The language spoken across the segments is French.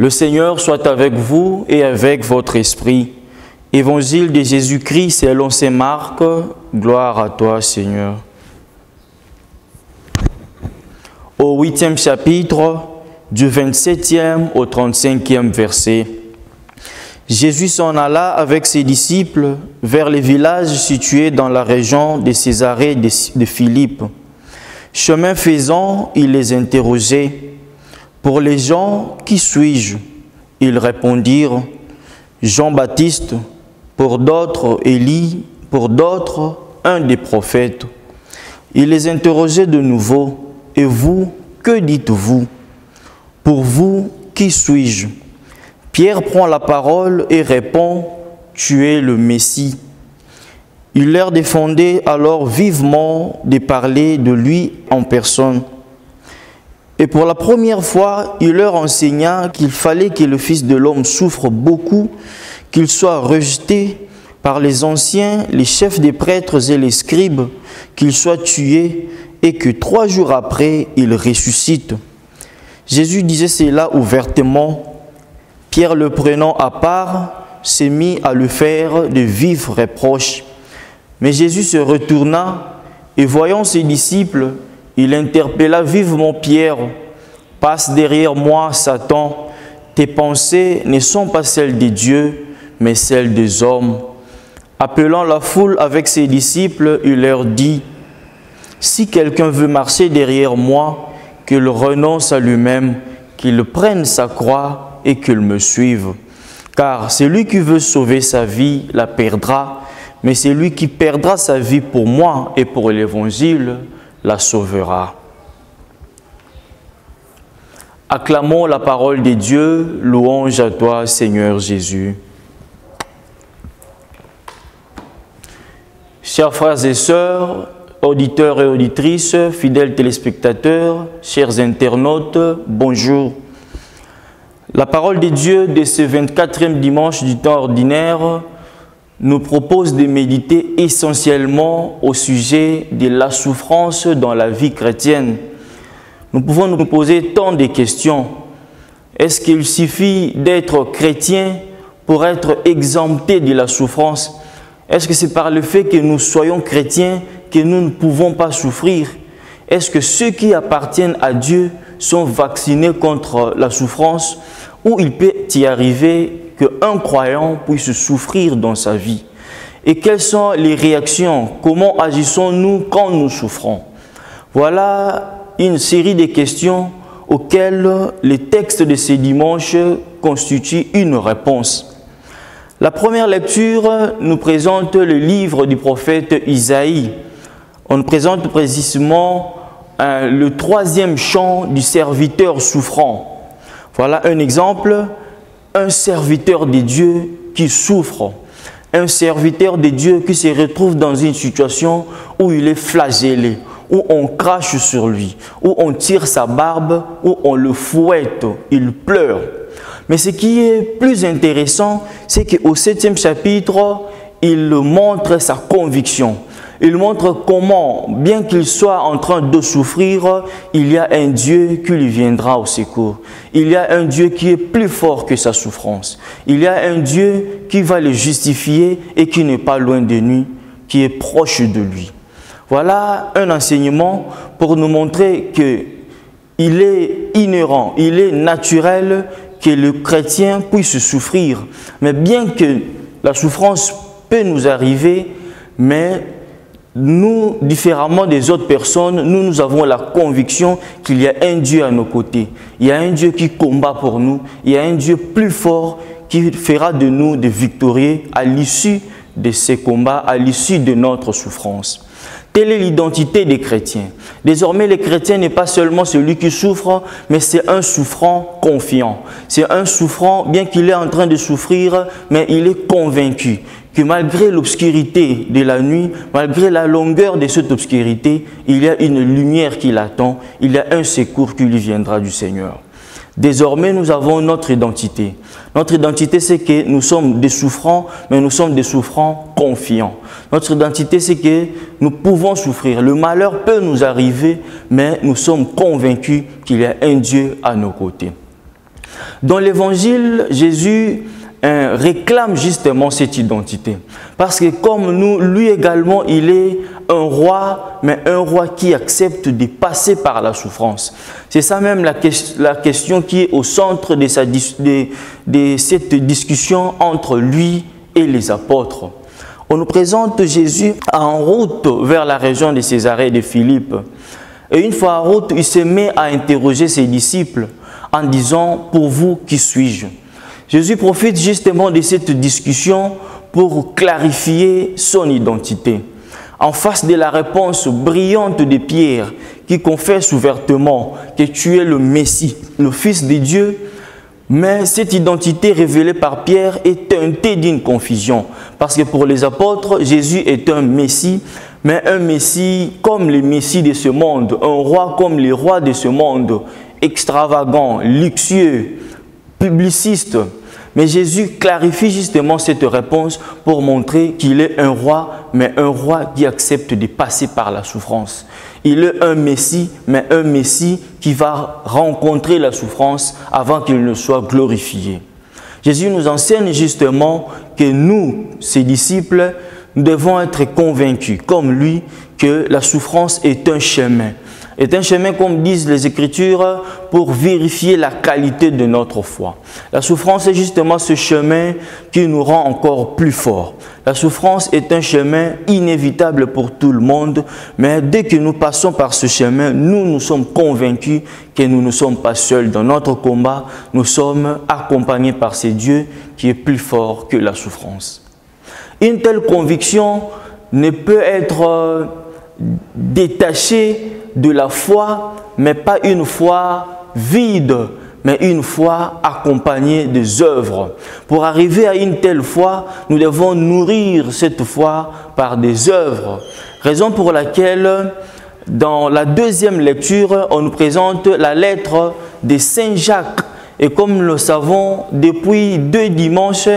Le Seigneur soit avec vous et avec votre esprit. Évangile de Jésus-Christ selon saint Marc. Gloire à toi, Seigneur. Au 8e chapitre, du 27e au 35e verset, Jésus s'en alla avec ses disciples vers les villages situés dans la région de Césarée de Philippe. Chemin faisant, il les interrogeait. Pour les gens, qui suis-je? Ils répondirent, Jean-Baptiste, pour d'autres Élie, pour d'autres un des prophètes. Il les interrogeait de nouveau, et vous, que dites-vous? Pour vous, qui suis-je? Pierre prend la parole et répond, tu es le Messie. Il leur défendait alors vivement de parler de lui en personne. Et pour la première fois, il leur enseigna qu'il fallait que le Fils de l'homme souffre beaucoup, qu'il soit rejeté par les anciens, les chefs des prêtres et les scribes, qu'il soit tué et que 3 jours après, il ressuscite. Jésus disait cela ouvertement. Pierre, le prenant à part, s'est mis à lui faire de vifs reproches. Mais Jésus se retourna et voyant ses disciples, il interpella vivement Pierre. « Passe derrière moi, Satan, tes pensées ne sont pas celles de Dieu, mais celles des hommes. » Appelant la foule avec ses disciples, il leur dit, « Si quelqu'un veut marcher derrière moi, qu'il renonce à lui-même, qu'il prenne sa croix et qu'il me suive. Car celui qui veut sauver sa vie la perdra, mais celui qui perdra sa vie pour moi et pour l'Évangile la sauvera. » Acclamons la parole de Dieu, louange à toi, Seigneur Jésus. Chers frères et sœurs, auditeurs et auditrices, fidèles téléspectateurs, chers internautes, bonjour. La parole de Dieu de ce 24e dimanche du temps ordinaire nous propose de méditer essentiellement au sujet de la souffrance dans la vie chrétienne. Nous pouvons nous poser tant de questions. Est-ce qu'il suffit d'être chrétien pour être exempté de la souffrance? Est-ce que c'est par le fait que nous soyons chrétiens que nous ne pouvons pas souffrir? Est-ce que ceux qui appartiennent à Dieu sont vaccinés contre la souffrance? Ou il peut y arriver qu'un croyant puisse souffrir dans sa vie? Et quelles sont les réactions? Comment agissons-nous quand nous souffrons? Voilà une série de questions auxquelles les textes de ce dimanche constituent une réponse. La première lecture nous présente le livre du prophète Isaïe. On nous présente précisément le 3e chant du serviteur souffrant. Voilà un exemple, un serviteur de Dieu qui souffre, un serviteur de Dieu qui se retrouve dans une situation où il est flagellé, où on crache sur lui, où on tire sa barbe, où on le fouette, il pleure. Mais ce qui est plus intéressant, c'est qu'au 7e chapitre, il montre sa conviction. Il montre comment, bien qu'il soit en train de souffrir, il y a un Dieu qui lui viendra au secours. Il y a un Dieu qui est plus fort que sa souffrance. Il y a un Dieu qui va le justifier et qui n'est pas loin de lui, qui est proche de lui. Voilà un enseignement pour nous montrer qu'il est inhérent, il est naturel que le chrétien puisse souffrir. Mais bien que la souffrance peut nous arriver, mais nous, différemment des autres personnes, nous avons la conviction qu'il y a un Dieu à nos côtés. Il y a un Dieu qui combat pour nous. Il y a un Dieu plus fort qui fera de nous des victorieux à l'issue de ces combats, à l'issue de notre souffrance. Telle est l'identité des chrétiens. Désormais, le chrétien n'est pas seulement celui qui souffre, mais c'est un souffrant confiant. C'est un souffrant, bien qu'il est en train de souffrir, mais il est convaincu que malgré l'obscurité de la nuit, malgré la longueur de cette obscurité, il y a une lumière qui l'attend, il y a un secours qui lui viendra du Seigneur. Désormais, nous avons notre identité. Notre identité, c'est que nous sommes des souffrants, mais nous sommes des souffrants confiants. Notre identité, c'est que nous pouvons souffrir. Le malheur peut nous arriver, mais nous sommes convaincus qu'il y a un Dieu à nos côtés. Dans l'évangile, Jésus réclame justement cette identité. Parce que comme nous, lui également, il est un roi, mais un roi qui accepte de passer par la souffrance. C'est ça même la question qui est au centre de cette discussion entre lui et les apôtres. On nous présente Jésus en route vers la région de Césarée de Philippe. Et une fois en route, il se met à interroger ses disciples en disant « Pour vous, qui suis-je » Jésus profite justement de cette discussion pour clarifier son identité. En face de la réponse brillante de Pierre, qui confesse ouvertement que tu es le Messie, le Fils de Dieu, mais cette identité révélée par Pierre est teintée d'une confusion. Parce que pour les apôtres, Jésus est un Messie, mais un Messie comme les Messies de ce monde, un roi comme les rois de ce monde, extravagant, luxueux, publiciste. Mais Jésus clarifie justement cette réponse pour montrer qu'il est un roi, mais un roi qui accepte de passer par la souffrance. Il est un Messie, mais un Messie qui va rencontrer la souffrance avant qu'il ne soit glorifié. Jésus nous enseigne justement que nous, ses disciples, nous devons être convaincus, comme lui, que la souffrance est un chemin. Est un chemin, comme disent les Écritures, pour vérifier la qualité de notre foi. La souffrance est justement ce chemin qui nous rend encore plus forts. La souffrance est un chemin inévitable pour tout le monde, mais dès que nous passons par ce chemin, nous sommes convaincus que nous ne sommes pas seuls dans notre combat. Nous sommes accompagnés par ce Dieu qui est plus fort que la souffrance. Une telle conviction ne peut être détachée de la foi, mais pas une foi vide, mais une foi accompagnée des œuvres. Pour arriver à une telle foi, nous devons nourrir cette foi par des œuvres. Raison pour laquelle, dans la deuxième lecture, on nous présente la lettre de Saint Jacques. Et comme nous le savons, depuis 2 dimanches,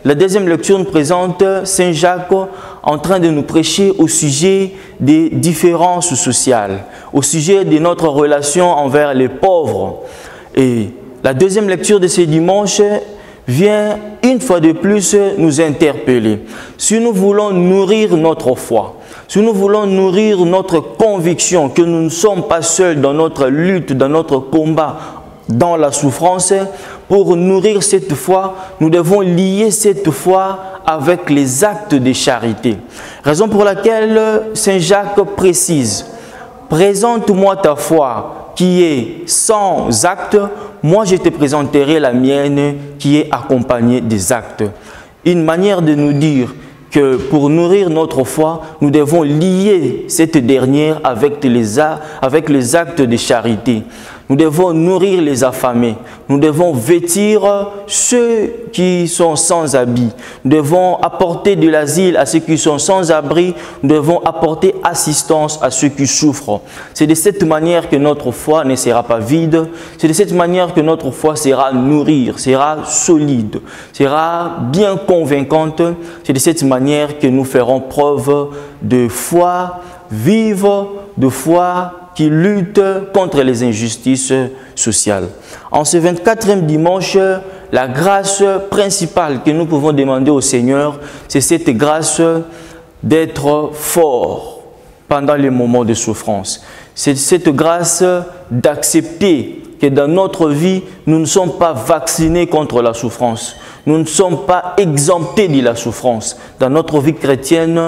la deuxième lecture nous présente Saint Jacques en train de nous prêcher au sujet des différences sociales, au sujet de notre relation envers les pauvres. Et la deuxième lecture de ce dimanche vient une fois de plus nous interpeller. Si nous voulons nourrir notre foi, si nous voulons nourrir notre conviction que nous ne sommes pas seuls dans notre lutte, dans notre combat, dans la souffrance, pour nourrir cette foi, nous devons lier cette foi avec les actes de charité. Raison pour laquelle Saint Jacques précise, « Présente-moi ta foi qui est sans acte, moi je te présenterai la mienne qui est accompagnée des actes. » Une manière de nous dire que pour nourrir notre foi, nous devons lier cette dernière avec les actes de charité. Nous devons nourrir les affamés. Nous devons vêtir ceux qui sont sans habit. Nous devons apporter de l'asile à ceux qui sont sans abri. Nous devons apporter assistance à ceux qui souffrent. C'est de cette manière que notre foi ne sera pas vide. C'est de cette manière que notre foi sera nourrie, sera solide, sera bien convaincante. C'est de cette manière que nous ferons preuve de foi vive, de foi qui lutte contre les injustices sociales. En ce 24e dimanche, la grâce principale que nous pouvons demander au Seigneur, c'est cette grâce d'être fort pendant les moments de souffrance. C'est cette grâce d'accepter que dans notre vie, nous ne sommes pas vaccinés contre la souffrance. Nous ne sommes pas exemptés de la souffrance. Dans notre vie chrétienne,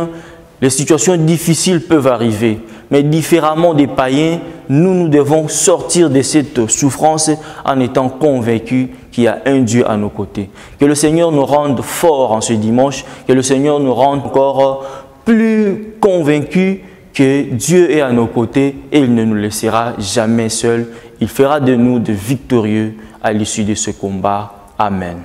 les situations difficiles peuvent arriver. Mais différemment des païens, nous devons sortir de cette souffrance en étant convaincus qu'il y a un Dieu à nos côtés. Que le Seigneur nous rende forts en ce dimanche, que le Seigneur nous rende encore plus convaincus que Dieu est à nos côtés et il ne nous laissera jamais seuls. Il fera de nous de victorieux à l'issue de ce combat. Amen.